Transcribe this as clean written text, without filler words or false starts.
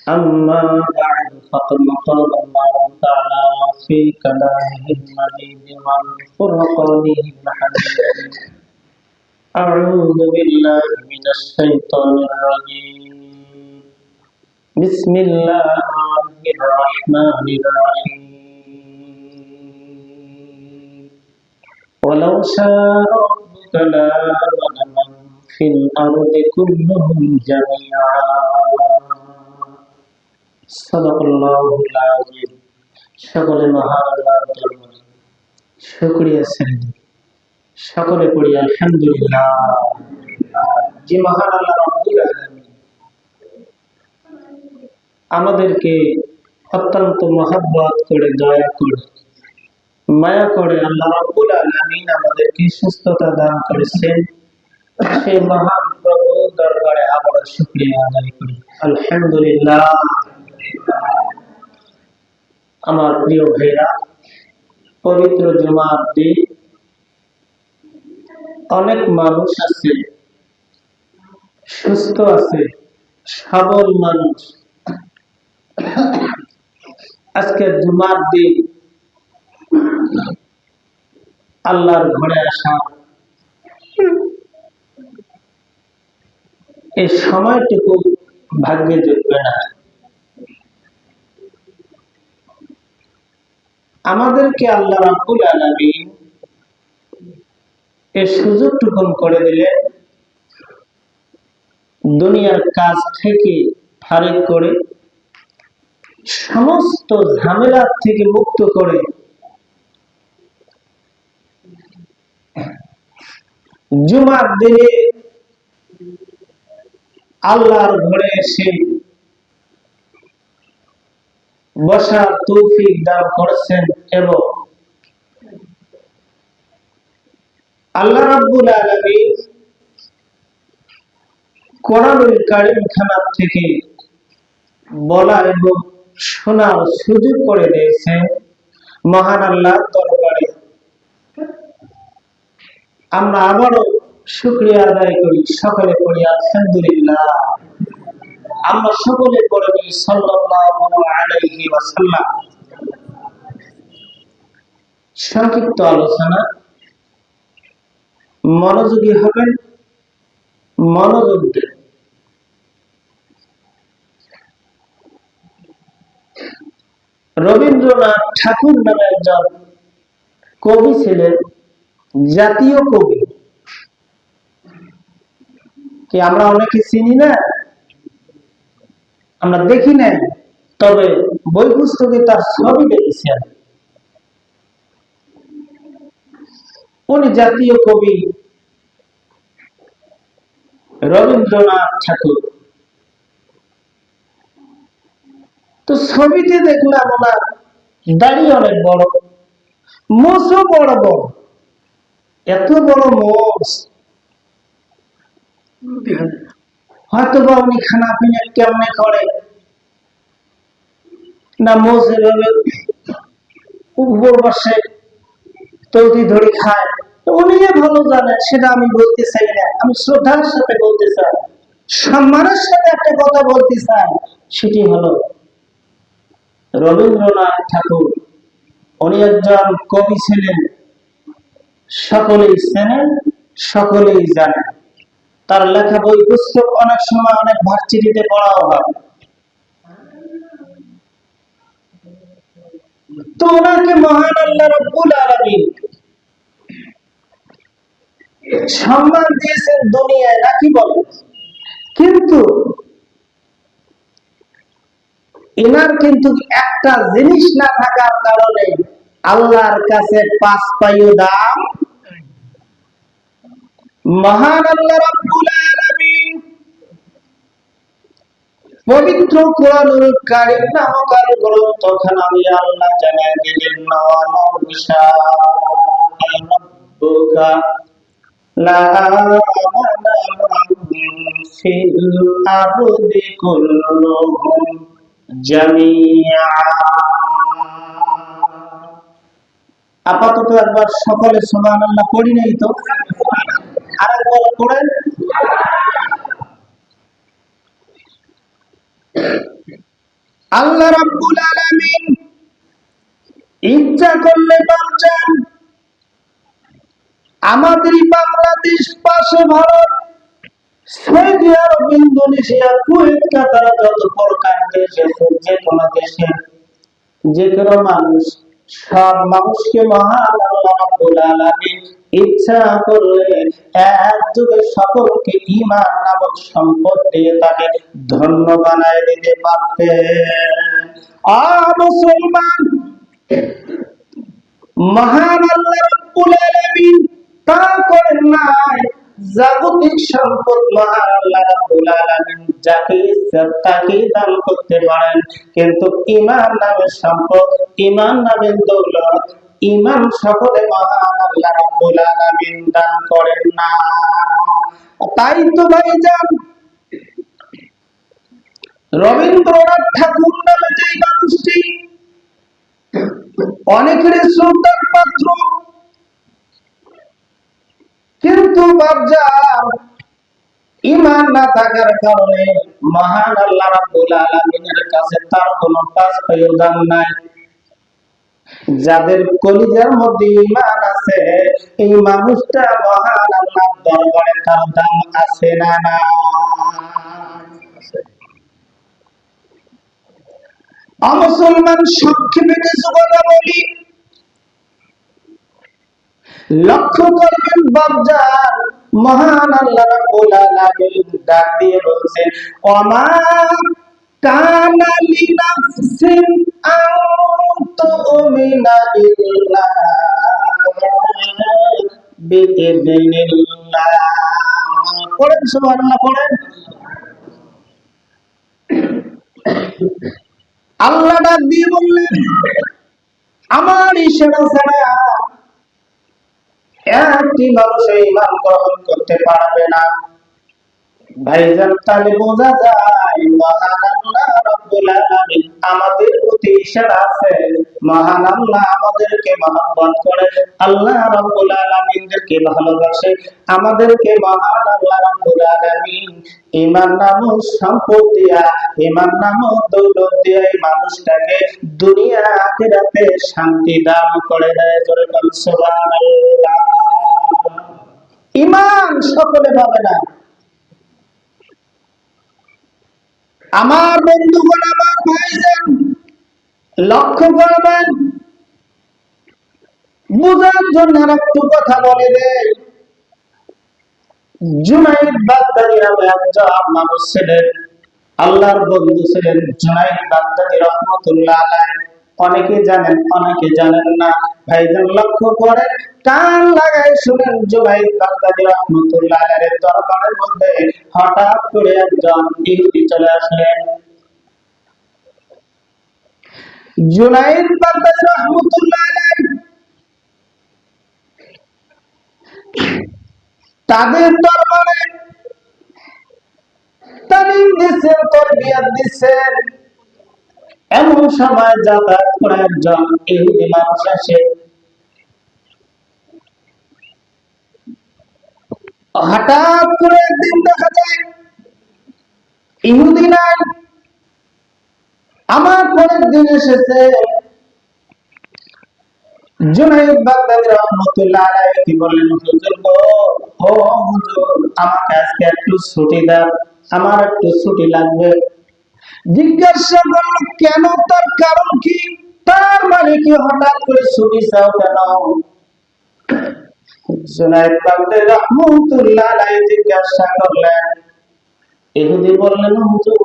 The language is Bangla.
أما بعد فقد قال الله تعالى في كلامه المجيد وفرقانه الحميد. أعوذ بالله من الشيطان الرجيم. بسم الله الرحمن الرحيم. ولو شاء ربك لآمن من في الأرض كلهم جميعا. সাদাকাল্লাহুল আযীম। সকলে মহান আল্লাহর দরবারে শুকরিয়া সাজদা, সকলে পড়ি আলহামদুলিল্লাহ। যে মহান আল্লাহ রাব্বুল আলামিন আমাদেরকে অত্যন্ত মহব্বত করে, দয়া করে, মায়া করে আল্লাহ রাব্বুল আলামিন আমাদেরকে সুস্থতা দান করেছেন, সেই মহান প্রভুর দরবারে আবার শুকরিয়া আদায় করি আলহামদুলিল্লাহ। আমার প্রিয় ভাইরা, পবিত্র জুমার দিন অনেক মানুষ আছে, সুস্থ আছে, সবল মানুষ। আজকে জুমার দিন আল্লাহর ঘরে আসা, এই সময়টুকু ভাগ্যে জুটবে না। আমাদেরকে আল্লাহ রাব্বুল আলামিন এই সুযোগটুকু করে দিলে, দুনিয়ার কাজ থেকে ফারেক করে, সমস্ত ঝামেলা থেকে মুক্ত করে জুমার দিনে আল্লাহর ঘরে এসে বসার তৌফিক দান করেছেন এবং আল্লাহ রাব্বুল আলামিন কোরআনুল কারীম খানা থেকে বলা এবং শোনার সুযোগ করে দিয়েছেন। মহান আল্লাহর দরবারে আমরা আবারও শুকরিয়া আদায় করি, সকলে পড়ি আলহামদুলিল্লাহ। আমরা সকলে পড়ে নিই সাল্লাল্লাহু আলাইহি ওয়াসাল্লাম। সংক্ষিপ্ত আলোচনা, মনোযোগী হবেন, মনোযোগ দেন। রবীন্দ্রনাথ ঠাকুর নামে একজন কবি ছিলেন, জাতীয় কবি। কি আমরা অনেকে চিনি না, আমরা দেখি না, তবে বই পুস্তকে তার ছবি দেখেছি। উনি জাতীয় কবি রবীন্দ্রনাথ ঠাকুর। তো ছবিতে দেখলাম ওনার দাড়ি অনেক বড়, মোছও বড় বড়। এত বড় মোছ, হয়তো বা উনি খানা পিনা কেমনে করে, না মোছ এভাবে উপর বসে তলতি ধরে খায়, উনি ভালো জানেন, সেটা আমি বলতে চাই না। আমি শ্রদ্ধার সাথে বলতে চাই, সম্মানের সাথে একটা কথা বলতে চাই, সেটি হলো রবীন্দ্রনাথ ঠাকুর উনি একজন কবি ছিলেন, সকলেই চেনেন, সকলেই জানেন। তার লেখা বই পুস্তক অনেক সময় অনেক ভার্সিটিতে পড়াও হয়। তো ওনাকে মহান আল্লাহ রাব্বুল আলামিন সম্মান দিয়েছেন দুনিয়ায়, নাকি বলেন? কিন্তু এনার কিন্তু একটা জিনিস না থাকার কারণে আল্লাহর কাছে 5 পাইও দাম। মহান আল্লাহ রাব্বুল আলামিন পবিত্র কোরআনুল কারীম নামক আল গ্রন্থখানা দিয়ে আল্লাহ জানায় দিলেন, রাব্বুকা লা আমানা ফিল আরদি কুল্লুহুম জামিআ। আপাতত একবার সকলে সুবহানাল্লাহ পড়ি নাই তো, আরেকবার পড়েন। আল্লাহ রাব্বুল আলামিন ইচ্ছা করলে বাঁচান আমাদের বাংলাদেশ, পাশে ভারত, সৌদি আরব, ইন্দোনেশিয়া, কুয়েত, কাতার, যত প্রকার দেশ আছে, যে কোনো দেশের যে কোনো মানুষ, সব মানুষকে মহান আল্লাহ রাব্বুল আলামিন ইচ্ছা করলে এক যুগে সকলকে ঈমান নামক সম্পদ দিয়ে তাকে ধন্য বানায় দিতে পারতেন। মুসলমান, মহান আল্লাহ রাব্বুল আলামিন তা করেন নাই। জাগতিক সম্পদ মহান আল্লাহ রাব্বুল আলামিন যাকে ইচ্ছা তাকে দান করতে পারেন, কিন্তু ঈমান নামের সম্পদ, ঈমান নামের দৌলত, ঈমান সকলে মহান আল্লাহ রাব্বুল আলামিন দান করেন না। তাই তো ভাইজান, রবীন্দ্রনাথ ঠাকুর নামে যে মানুষটি অনেকের শ্রদ্ধার পাত্র, কিন্তু বাপজান ঈমান না থাকার কারণে মহান আল্লাহ রাব্বুল আলামিনের কাছে তার কোনো পাঁচ পাইও দাম নাই। যাদের কলিজার মধ্যে ঈমান আছে, এই মানুষটা মহান আল্লাহর দরবারে তার দাম আছে না না? মুসলমান, সংক্ষেপে কিছু কথা বলি। লক্ষ্য করবেন বাপজান, মহান আল্লাহ রাব্বুল আলামিন ডাক দিয়ে বলছেন, ওমা কানা লিনাফসিন আন তুমিনা ইল্লা বিইذনিল্লাহ। পড়েন সুবহানাল্লাহ, পড়েন। আল্লাহ ডাক দিয়ে বললেন, আমার ইশারা ছাড়া একটি মানুষ ঈমান গ্রহণ করতে পারবে না। ভাইজান, তাহলে বোঝা যায় মহান আল্লাহ রাব্বুল আলামিন আমাদের প্রতি ইশারা আছে। মহান আল্লাহ আমাদেরকে মহব্বত করে, আল্লাহ রাব্বুল আলামিনকে ভালোবাসে। আমাদেরকে মহান আল্লাহ রাব্বুল আলামিন ঈমান নামক সম্পদ দিয়া, ঈমান নামক দৌলত দিয়া এই মানুষটাকে দুনিয়া আখিরাতে শান্তি দান করে দেয়। জোরে বল সুবহানাল্লাহ। ঈমান সকলে পাবে না। আমার বন্ধুগণ, আমার ভাইজান, লক্ষ্য করবেন, বুঝার জন্য একটু কথা বলে দেয়। জুনাইদ বাগদাদী নামে একজন মানুষ ছিলেন, আল্লাহর বন্ধু ছিলেন জুনাইদ বাগদাদী রাহমাতুল্লাহ আলাইহি। অনেকে জানেন, অনেকে জানেন না। ভাইজান লক্ষ্য করেন, কান লাগাই শুনেন, জুনাইদ বাগদাদী রাহমাতুল্লাহ আলাইহির দরবারের মধ্যে হঠাৎ করে একজন ইহুদি চলে আসলেন। জুনাইদ বাগদাদী রাহমাতুল্লাহ আলাইহি তাদের দরবারে তালিম দিচ্ছেন, তরবিয়ত দিচ্ছেন। এমন সময় যাতায়াত করে একজন ইহুদি মানুষ আসে। হঠাৎ করে একদিন দেখা যায় ইহুদি নাই, আমার পরের দিন এসেছে। জুনাইদ বাগদাদী রাহমাতুল্লাহ আলাইহি বললেন, হুজুর গো, ও হুজুর, আমাকে আজকে একটু ছুটি দাও, আমার একটু ছুটি লাগবে। জিজ্ঞাসা করল, কেন? তার কারণ কি? তার মানে কি হঠাৎ করে ছুটি চাও কেন? জুনাইদ বাগদাদী রাহমাতুল্লাহ আলাইহি জিজ্ঞাসা করলেন। ইহুদি বললেন, হুজুর